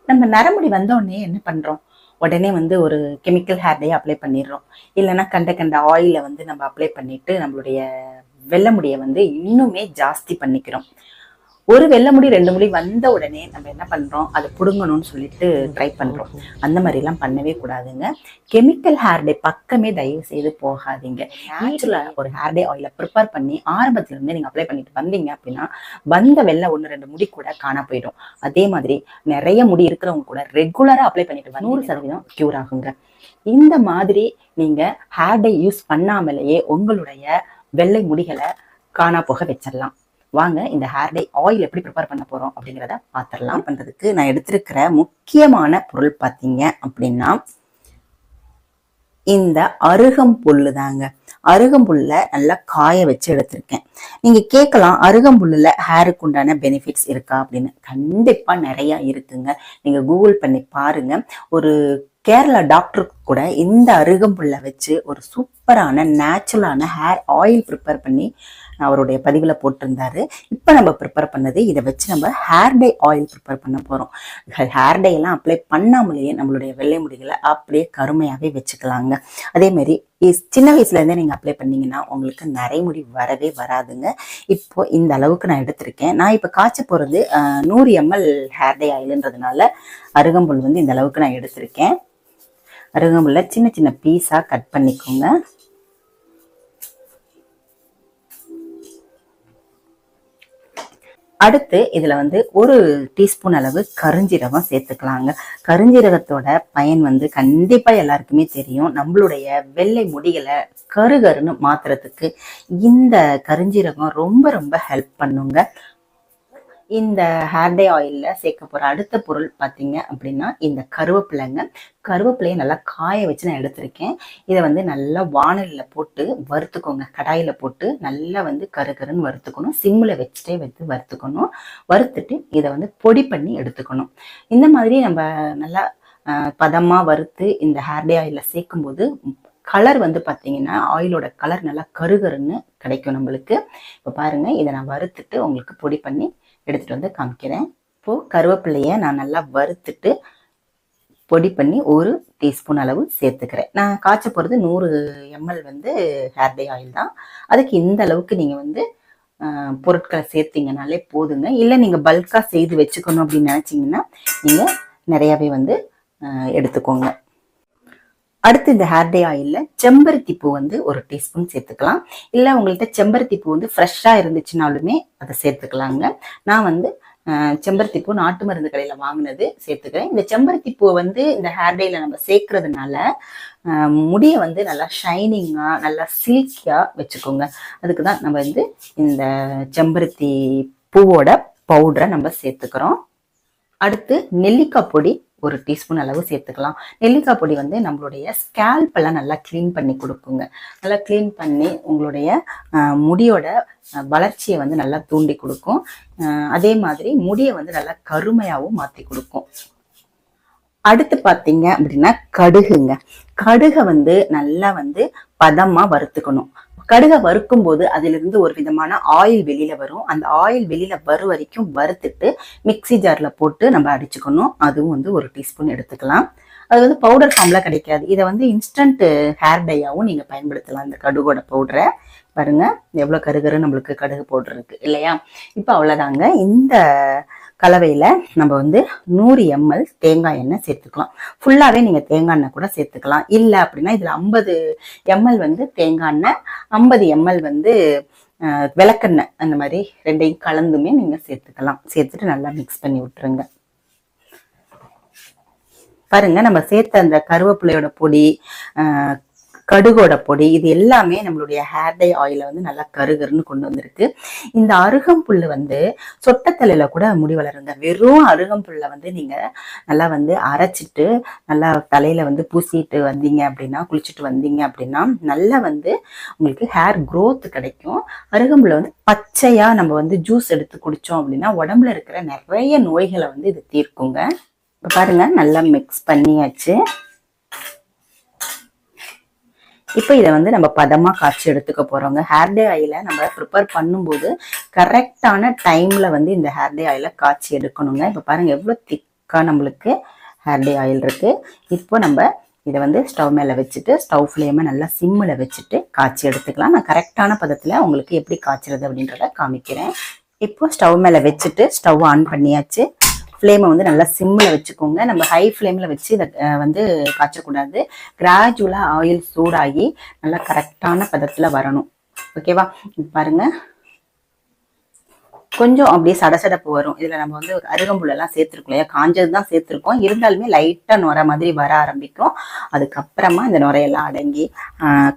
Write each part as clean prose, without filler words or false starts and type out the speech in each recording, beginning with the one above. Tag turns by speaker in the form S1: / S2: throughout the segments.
S1: நம்ம நரமுடி வந்தோடனே என்ன பண்றோம்? உடனே வந்து ஒரு கெமிக்கல் ஹேர் டே அப்ளை பண்ணிடுறோம். இல்லைன்னா கண்ட கண்ட ஆயில வந்து நம்ம அப்ளை பண்ணிட்டு நம்மளுடைய வெள்ளை முடியை வந்து இன்னுமே ஜாஸ்தி பண்ணிக்கிறோம். ஒரு வெள்ளை முடி 2 முடி வந்த உடனே நம்ம என்ன பண்றோம், அதை புடுங்கணும்னு சொல்லிட்டு ட்ரை பண்றோம். அந்த மாதிரி எல்லாம் பண்ணவே கூடாதுங்க. கெமிக்கல் ஹேர் டே பக்கமே தயவு செய்து போகாதீங்க. நேச்சுரலா ஒரு ஹேர் டே ஆயில ப்ரிப்பேர் பண்ணி ஆரம்பத்துல இருந்து நீங்க அப்ளை பண்ணிட்டு வந்தீங்க அப்படின்னா வந்த வெள்ளை 1-2 முடி கூட காண போயிடும். அதே மாதிரி நிறைய முடி இருக்கிறவங்க கூட ரெகுலரா அப்ளை பண்ணிட்டு 100% கியூர் ஆகுங்க. இந்த மாதிரி நீங்க ஹேர் டே யூஸ் பண்ணாமலேயே உங்களுடைய வெள்ளை முடிகளை காணா போக வச்சிடலாம். வாங்க இந்த ஹேர் டே ஆயில் எப்படி ப்ரிப்பேர் பண்ண போறோம் அப்படிங்கிறத பார்த்துடலாம். பண்றதுக்கு நான் எடுத்திருக்கிற முக்கியமான பொருள் பார்த்தீங்க அப்படின்னா இந்த அருகம்புல்லு தாங்க. அருகம்புல்ல நல்லா காய வச்சு எடுத்திருக்கேன். நீங்க கேட்கலாம், அருகம்புல்லுல ஹேருக்கு உண்டான பெனிஃபிட்ஸ் இருக்கா அப்படின்னு. கண்டிப்பா நிறைய இருக்குங்க. நீங்க கூகுள் பண்ணி பாருங்க. ஒரு கேரளா டாக்டர் கூட இந்த அருகம்புல்லை வச்சு ஒரு சூப்பரான நேச்சுரலான ஹேர் ஆயில் ப்ரிப்பேர் பண்ணி அவருடைய பதிவில் போட்டிருந்தாரு. இப்போ நம்ம ப்ரிப்பேர் பண்ணது இதை வச்சு நம்ம ஹேர் டே ஆயில் ப்ரிப்பேர் பண்ண போகிறோம். ஹேர் டே எல்லாம் அப்ளை பண்ணாமலேயே நம்மளுடைய வெள்ளை முடிகளை அப்படியே கருமையாகவே வச்சுக்கலாங்க. அதேமாரி சின்ன வயசுலேருந்தே நீங்கள் அப்ளை பண்ணீங்கன்னா உங்களுக்கு நரைமுடி வரவே வராதுங்க. இப்போ இந்த அளவுக்கு நான் எடுத்திருக்கேன். நான் இப்போ காய்ச்ச போகிறது 100 ml ஹேர் டே ஆயிலுன்றதுனால அருகம்புல் வந்து இந்த அளவுக்கு நான் எடுத்திருக்கேன். அருகம்புல்ல சின்ன சின்ன பீஸாக கட் பண்ணிக்கோங்க. அடுத்து இதுல வந்து 1 டீஸ்பூன் அளவு கருஞ்சீரகம் சேர்த்துக்கலாங்க. கருஞ்சீரகத்தோட பயன் வந்து கண்டிப்பா எல்லாருக்குமே தெரியும். நம்மளுடைய வெள்ளை முடிகளை கருகருன்னு மாத்துறதுக்கு இந்த கருஞ்சீரகம் ரொம்ப ரொம்ப ஹெல்ப் பண்ணுங்க. இந்த ஹேர் டே ஆயில்ல சேர்க்க போற அடுத்த பொருள் பார்த்தீங்க அப்படின்னா இந்த கருவேப்பிலைங்க. கருவேப்பிலையை நல்லா காய வச்சு நான் எடுத்திருக்கேன். இதை வந்து நல்லா வானலில் போட்டு வறுத்துக்கோங்க. கடாயில போட்டு நல்லா வந்து கருகருன்னு வறுத்துக்கணும். சிம்மில் வச்சுட்டே வந்து வறுத்துக்கணும். வறுத்துட்டு இதை வந்து பொடி பண்ணி எடுத்துக்கணும். இந்த மாதிரி நம்ம நல்லா பதமா வறுத்து இந்த ஹேர் டே ஆயில சேர்க்கும் போது கலர் வந்து பார்த்தீங்கன்னா ஆயிலோட கலர் நல்லா கருகருன்னு கிடைக்கும் நம்மளுக்கு. இப்போ பாருங்க, இதை நான் வறுத்துட்டு உங்களுக்கு பொடி பண்ணி எடுத்துட்டு வந்து காமிக்கிறேன். இப்போ கருவேப்பிலைய நான் நல்லா வறுத்துட்டு பொடி பண்ணி 1 டீஸ்பூன் அளவு சேர்த்துக்கிறேன். நான் காய்ச்ச போகிறது 100 ml வந்து ஹேர் டே ஆயில் தான். அதுக்கு இந்த அளவுக்கு நீங்க வந்து பொருட்களை சேர்த்தீங்கனாலே போதுங்க. இல்லை நீங்க பல்கா செய்து வச்சுக்கணும் அப்படின்னு நினைச்சீங்கன்னா நீங்க நிறையவே வந்து எடுத்துக்கோங்க. அடுத்து இந்த ஹேர் டே ஆயில்ல செம்பருத்தி பூ வந்து 1 டீஸ்பூன் சேர்த்துக்கலாம். இல்லை உங்கள்கிட்ட செம்பருத்தி பூ வந்து ஃப்ரெஷ்ஷாக இருந்துச்சுனாலுமே அதை சேர்த்துக்கலாங்க. நான் வந்து செம்பருத்தி பூ நாட்டு மருந்து கடையில் வாங்கினது சேர்த்துக்கிறேன். இந்த செம்பருத்தி பூவை வந்து இந்த ஹேர் டேல நம்ம சேர்க்கறதுனால முடியை வந்து நல்லா ஷைனிங்காக நல்லா சில்கியாக வச்சுக்கோங்க. அதுக்கு தான் நம்ம வந்து இந்த செம்பருத்தி பூவோட பவுடரை நம்ம சேர்த்துக்கிறோம். அடுத்து நெல்லிக்காய் பொடி 1 டீஸ்பூன் அளவு சேர்த்துக்கலாம். நெல்லிக்காய் பொடி வந்து நம்மளுடைய ஸ்கேல்ப் எல்லாம் நல்லா கிளீன் பண்ணி கொடுக்குங்க. நல்லா கிளீன் பண்ணி உங்களுடைய முடியோட வளர்ச்சியை வந்து நல்லா தூண்டி கொடுக்கும். அதே மாதிரி முடியை வந்து நல்லா கருமையாகவும் மாற்றி கொடுக்கும். அடுத்து பார்த்தீங்க அப்படின்னா கடுகுங்க. கடுகை வந்து நல்லா வந்து பதமா வறுத்துக்கணும். கடுகை வறுக்கும் போது அதிலிருந்து ஒரு விதமான ஆயில் வெளியில வரும். அந்த ஆயில் வெளியில வரும் வரைக்கும் வறுத்துட்டு மிக்சி ஜார்ல போட்டு நம்ம அடிச்சுக்கணும். அதுவும் வந்து 1 டீஸ்பூன் எடுத்துக்கலாம். அது வந்து பவுடர் ஃபார்ம்ல கிடைக்காது. இதை வந்து இன்ஸ்டன்ட் ஹேர் டையாவும் நீங்க பயன்படுத்தலாம். இந்த கடுகோட பவுடரை பாருங்க, எவ்வளவு கருகரு நம்மளுக்கு கடுகு பவுடர் இருக்கு இல்லையா. இப்போ அவ்வளவுதாங்க. இந்த கலவையில நம்ம வந்து 100 ml தேங்காய் எண்ணெய் சேர்த்துக்கலாம். ஃபுல்லாவே நீங்க தேங்காய் எண்ணெய் கூட சேர்த்துக்கலாம். இல்லை அப்படின்னா இதுல 50 ml வந்து தேங்காய் எண்ணெய், 50 ml வந்து விளக்கெண்ணெய், அந்த மாதிரி 2ஐயும் கலந்துமே நீங்க சேர்த்துக்கலாம். சேர்த்துட்டு நல்லா மிக்ஸ் பண்ணி விட்டுருங்க. பாருங்க, நம்ம சேர்த்த அந்த கருவேப்பிலையோட பொடி, கடுகோட பொடி, இது எல்லாமே நம்மளுடைய ஹேர் டை ஆயில வந்து நல்லா கருகருன்னு கொண்டு வந்திருக்கு. இந்த அருகம்புல்லு வந்து சொட்டத்தலையில கூட முடி வளருங்க. வெறும் அருகம்புல்ல வந்து நீங்க நல்லா வந்து அரைச்சிட்டு நல்லா தலையில வந்து பூசிட்டு வந்தீங்க அப்படின்னா, குளிச்சுட்டு வந்தீங்க அப்படின்னா நல்லா வந்து உங்களுக்கு ஹேர் growth கிடைக்கும். அருகம்புல்ல வந்து பச்சையா நம்ம வந்து ஜூஸ் எடுத்து குடிச்சோம் அப்படின்னா உடம்புல இருக்கிற நிறைய நோய்களை வந்து இது தீர்க்குங்க. இப்போ பாருங்க, நல்லா மிக்ஸ் பண்ணியாச்சு. இப்போ இதை வந்து நம்ம பதமா காய்ச்சி எடுத்துக்க போறோங்க. ஹேர் டே ஆயில நம்ம ப்ரிப்பேர் பண்ணும்போது கரெக்டான டைம்ல வந்து இந்த ஹேர் டே ஆயில காய்ச்சி எடுக்கணுங்க. இப்போ பாருங்க எவ்வளவு திக்கா பக்கா நம்மளுக்கு ஹேர் டே ஆயில் இருக்குது. இப்போ நம்ம இதை வந்து ஸ்டவ் மேலே வச்சுட்டு ஸ்டவ் ஃப்ளேமை நல்லா சிம்மில் வச்சுட்டு காய்ச்சி எடுத்துக்கலாம். நான் கரெக்டான பதத்தில் உங்களுக்கு எப்படி காய்ச்சறது அப்படின்றத காமிக்கிறேன். இப்போ ஸ்டவ் மேலே வச்சுட்டு ஸ்டவ் ஆன் பண்ணியாச்சு. ஃப்ளேமை வந்து நல்லா சிம்மில் வச்சுக்கோங்க. நம்ம ஹை ஃப்ளேமில் வச்சு இதை வந்து காய்ச்சக்கூடாது. கிராஜுவலாக ஆயில் சூடாகி நல்லா கரெக்டான பதத்தில் வரணும். ஓகேவா? பாருங்கள், கொஞ்சம் அப்படியே சடசடப்பு வரும். இதில் நம்ம வந்து அருகம்புல்லெல்லாம் சேர்த்துருக்கோம் இல்லையா, காஞ்சது தான் சேர்த்துருக்கோம். இருந்தாலுமே லைட்டாக நுரை மாதிரி வர ஆரம்பிக்கும். அதுக்கப்புறமா இந்த நுரையெல்லாம் அடங்கி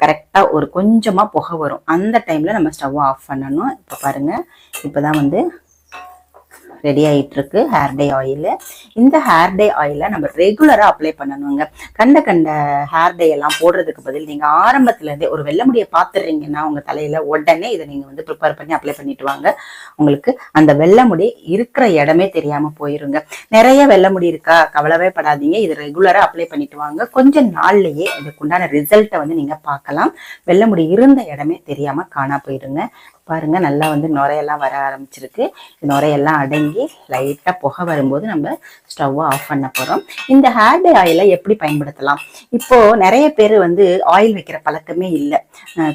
S1: கரெக்டாக ஒரு கொஞ்சமாக புகை வரும். அந்த டைமில் நம்ம ஸ்டவ் ஆஃப் பண்ணணும். இப்போ பாருங்கள், இப்போ தான் வந்து ரெடி ஆகிட்டு இருக்கு ஹேர் டே ஆயில். இந்த ஹேர் டே ஆயிலை நம்ம ரெகுலராக அப்ளை பண்ணணுங்க. கண்ட ஹேர் டே எல்லாம் போடுறதுக்கு பதில் நீங்கள் ஆரம்பத்துலேருந்தே ஒரு வெள்ளை முடியை பார்த்துடுறீங்கன்னா உங்கள் தலையில் உடனே இதை நீங்கள் வந்து ப்ரிப்பேர் பண்ணி அப்ளை பண்ணிட்டு வாங்க. உங்களுக்கு அந்த வெள்ளை முடி இருக்கிற இடமே தெரியாமல் போயிருங்க. நிறைய வெள்ளை முடி இருக்கா, கவலைவே படாதீங்க. இது ரெகுலராக அப்ளை பண்ணிட்டு வாங்க. கொஞ்சம் நாள்லயே இதுக்குண்டான ரிசல்ட்டை வந்து நீங்கள் பார்க்கலாம். வெள்ளை முடி இருந்த இடமே தெரியாமல் காணா போயிருங்க. பாருங்க, நல்லா வந்து நுரையெல்லாம் வர ஆரம்பிச்சிருக்கு. நுரையெல்லாம் அடங்கி லைட்டாக புகை வரும்போது நம்ம ஸ்டவ்வை ஆஃப் பண்ண போகிறோம். இந்த ஹேர் டே ஆயிலை எப்படி பயன்படுத்தலாம்? இப்போ நிறைய பேர் வந்து ஆயில் வைக்கிற பழக்கமே இல்லை.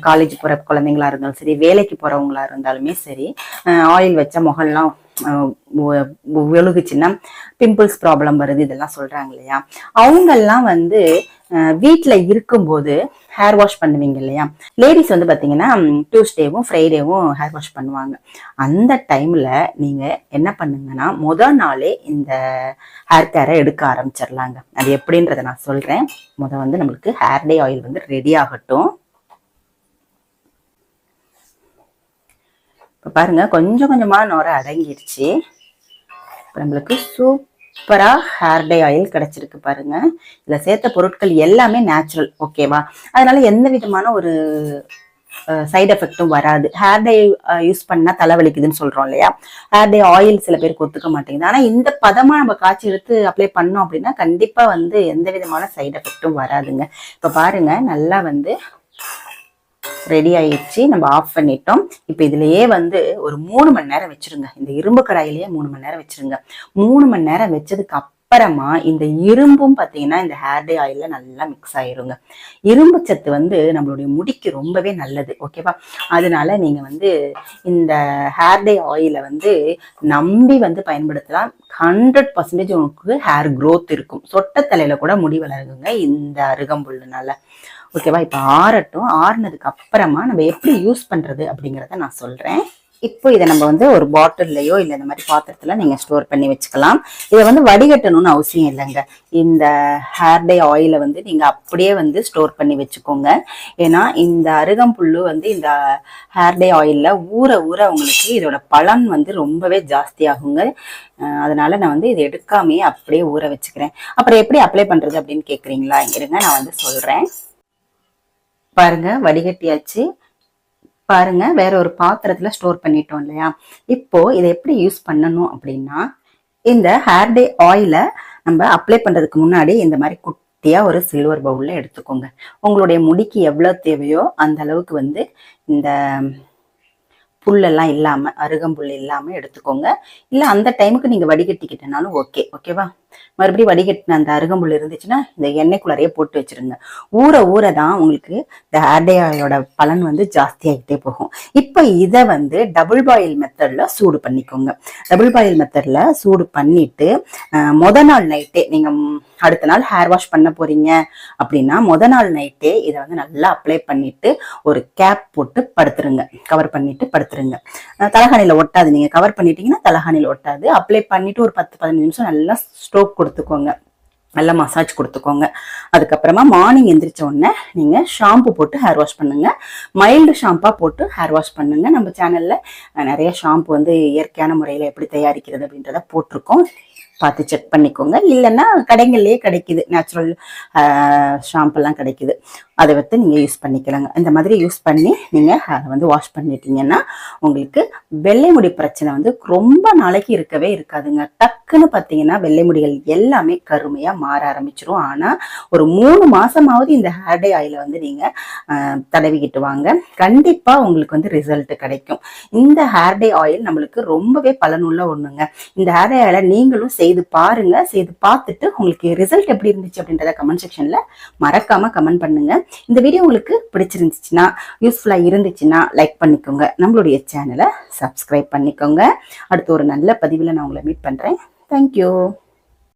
S1: காலேஜ் போகிற குழந்தைங்களா இருந்தாலும் சரி, வேலைக்கு போகிறவங்களா இருந்தாலுமே சரி, ஆயில் வச்ச முகம்லாம் வெளுகுச்சுன்னா பிம்பிள்ஸ் ப்ராப்ளம் வருது, இதெல்லாம் சொல்றாங்க இல்லையா. அவங்கெல்லாம் வந்து வீட்டில் இருக்கும்போது ஹேர் வாஷ் பண்ணுவீங்க இல்லையா. லேடிஸ் வந்து பார்த்தீங்கன்னா டியூஸ்டேவும் ஃப்ரைடேவும் ஹேர் வாஷ் பண்ணுவாங்க. அந்த டைமில் நீங்கள் என்ன பண்ணுங்கன்னா முதல் நாளே இந்த ஹேர் கேரை எடுக்க ஆரம்பிச்சிடலாங்க. அது எப்படின்றத நான் சொல்கிறேன். வந்து நம்மளுக்கு ஹேர் டே ஆயில் வந்து ரெடி ஆகட்டும். இப்போ பாருங்க, கொஞ்சம் கொஞ்சமாக நுரை அடங்கிருச்சு. இப்போ நம்மளுக்கு சூப்பராக ஹேர் டே ஆயில் கிடைச்சிருக்கு பாருங்க. இதில் சேர்த்த பொருட்கள் எல்லாமே நேச்சுரல். ஓகேவா? அதனால எந்த விதமான ஒரு சைடு எஃபெக்டும் வராது. ஹேர் டே யூஸ் பண்ணா தலைவலிக்குதுன்னு சொல்றோம் இல்லையா. ஹேர் டே ஆயில் சில பேருக்கு ஒத்துக்க மாட்டேங்குது. ஆனா இந்த பதமா நம்ம காய்ச்சி எடுத்து அப்ளை பண்ணோம் அப்படின்னா கண்டிப்பா வந்து எந்த விதமான சைடு எஃபெக்டும் வராதுங்க. இப்ப பாருங்க, நல்லா வந்து ரெடி ஆயிடுச்சு. நம்ம ஆஃப் பண்ணிட்டோம். இப்போ இதுலயே வந்து ஒரு 3 மணி நேரம் வச்சிருங்க. இந்த இரும்பு கடாயிலேயே 3 மணி நேரம் வச்சிருங்க. 3 மணி நேரம் வச்சதுக்கு அப்புறமா இந்த இரும்பும் பார்த்தீங்கன்னா இந்த ஹேர் டே ஆயில்ல நல்லா மிக்ஸ் ஆயிருங்க. இரும்பு சத்து வந்து நம்மளுடைய முடிக்கு ரொம்பவே நல்லது. ஓகேவா? அதனால நீங்க வந்து இந்த ஹேர் டே ஆயிலை வந்து நம்பி வந்து பயன்படுத்தலாம். 100% உங்களுக்கு ஹேர் க்ரோத் இருக்கும். சொட்ட தலையில கூட முடி வளருங்க இந்த அருகம்புல்லுனால. ஓகேவா? இப்போ ஆறட்டும். ஆறுனதுக்கு அப்புறமா நம்ம எப்படி யூஸ் பண்றது அப்படிங்கிறத நான் சொல்றேன். இப்போ இதை நம்ம வந்து ஒரு பாட்டில்லையோ இல்லை இந்த மாதிரி பாத்திரத்துல நீங்க ஸ்டோர் பண்ணி வச்சுக்கலாம். இதை வந்து வடிகட்டணும்னு அவசியம் இல்லைங்க. இந்த ஹேர் டே ஆயிலை வந்து நீங்க அப்படியே வந்து ஸ்டோர் பண்ணி வச்சுக்கோங்க. ஏன்னா இந்த அருகம்புல்லு வந்து இந்த ஹேர் டே ஆயில்ல ஊற ஊற உங்களுக்கு இதோட பலன் வந்து ரொம்பவே ஜாஸ்தி ஆகுங்க. அதனால நான் வந்து இதை எடுக்காமையே அப்படியே ஊற வச்சுக்கிறேன். அப்புறம் எப்படி அப்ளை பண்றது அப்படின்னு கேக்குறீங்களா? இருங்க, நான் வந்து சொல்றேன். பாருங்க, வடிகட்டியாச்சு. பாருங்க, வேற ஒரு பாத்திரத்துல ஸ்டோர் பண்ணிட்டோம் இல்லையா. இப்போ இதை எப்படி யூஸ் பண்ணணும் அப்படின்னா, இந்த ஹேர் டே ஆயிலை நம்ம அப்ளை பண்றதுக்கு முன்னாடி இந்த மாதிரி குட்டியா ஒரு சில்வர் பவுல்ல எடுத்துக்கோங்க. உங்களுடைய முடிக்கு எவ்வளவு தேவையோ அந்த அளவுக்கு வந்து இந்த புல்லெல்லாம் இல்லாம, அருகம்புல் இல்லாம எடுத்துக்கோங்க. இல்ல அந்த டைமுக்கு நீங்க வடிகட்டிக்கிட்டனாலும் ஓகே. ஓகேவா? மறுபடியும் வடிகட்டின அந்த அருகம்புல் இருந்துச்சுன்னா இந்த எண்ணெய்க்குள்ளாரையே போட்டு வச்சிருங்க. ஊற ஊற தான் உங்களுக்கு இந்த ஹேர் டே ஆயிலோட பலன் வந்து ஜாஸ்தி ஆகிட்டே போகும். இப்போ இதை வந்து டபுள் பாயில் மெத்தட்ல சூடு பண்ணிக்கோங்க. டபுள் பாயில் மெத்தட்ல சூடு பண்ணிட்டு நாள் நைட்டே, நீங்க அடுத்த நாள் ஹேர் வாஷ் பண்ண போறீங்க அப்படின்னா நாள் நைட்டே இதை வந்து நல்லா அப்ளை பண்ணிட்டு ஒரு கேப் போட்டு படுத்துருங்க. கவர் பண்ணிட்டு படுத்துருங்க. தலகாணியில ஒட்டாது. நீங்க கவர் பண்ணிட்டீங்கன்னா தலகாணியில ஒட்டாது. அப்ளை பண்ணிட்டு ஒரு 10-15 நிமிஷம் நல்லா ஸ்ட்ரோக் கொடுத்துக்கோங்க. நல்லா மசாஜ் கொடுத்துக்கோங்க. அதுக்கப்புறமா மார்னிங் எந்திரிச்ச உடனே நீங்க ஷாம்பு போட்டு ஹேர் வாஷ் பண்ணுங்க. மைல்டு ஷாம்பா போட்டு ஹேர் வாஷ் பண்ணுங்க. நம்ம சேனல்ல நிறைய ஷாம்பு வந்து இயற்கையான முறையில எப்படி தயாரிக்கிறது அப்படின்றத போட்டிருக்கோம். பார்த்து செக் பண்ணிக்கோங்க. இல்லைன்னா கடைகள்லயே கிடைக்குது, நேச்சுரல் ஷாம்பெல்லாம் கிடைக்குது. அதை வந்து நீங்க யூஸ் பண்ணிக்கலாங்க. இந்த மாதிரி யூஸ் பண்ணி நீங்க அதை வந்து வாஷ் பண்ணிட்டீங்கன்னா உங்களுக்கு வெள்ளை முடி பிரச்சனை வந்து ரொம்ப நாளைக்கு இருக்கவே இருக்காதுங்க. டக்குன்னு பார்த்தீங்கன்னா வெள்ளை முடிகள் எல்லாமே கருமையா மாற ஆரம்பிச்சிரும். ஆனா ஒரு 3 மாசமாவது இந்த ஹேர் டே ஆயில வந்து நீங்க தடவிக்கிட்டு வாங்க. கண்டிப்பா உங்களுக்கு வந்து ரிசல்ட் கிடைக்கும். இந்த ஹேர் டே ஆயில் நம்மளுக்கு ரொம்பவே பலனுள்ள ஒண்ணுங்க. இந்த ஹேர் டே ஆயில நீங்களும் நீங்களும் செய்து பாருங்க. செய்து பார்த்துட்டு உங்களுக்கு ரிசல்ட் எப்படி இருந்துச்சு அப்படின்றத கமெண்ட் செக்ஷன்ல மறக்காம கமெண்ட் பண்ணுங்க. இந்த வீடியோ உங்களுக்கு பிடிச்சிருந்துச்சுன்னா, யூஸ்ஃபுல்லா இருந்துச்சுன்னா லைக் பண்ணிக்கோங்க. நம்மளுடைய சேனலை சப்ஸ்கிரைப் பண்ணிக்கோங்க. அடுத்து ஒரு நல்ல பதிவில் நான் உங்களை மீட் பண்றேன். தேங்க்யூ.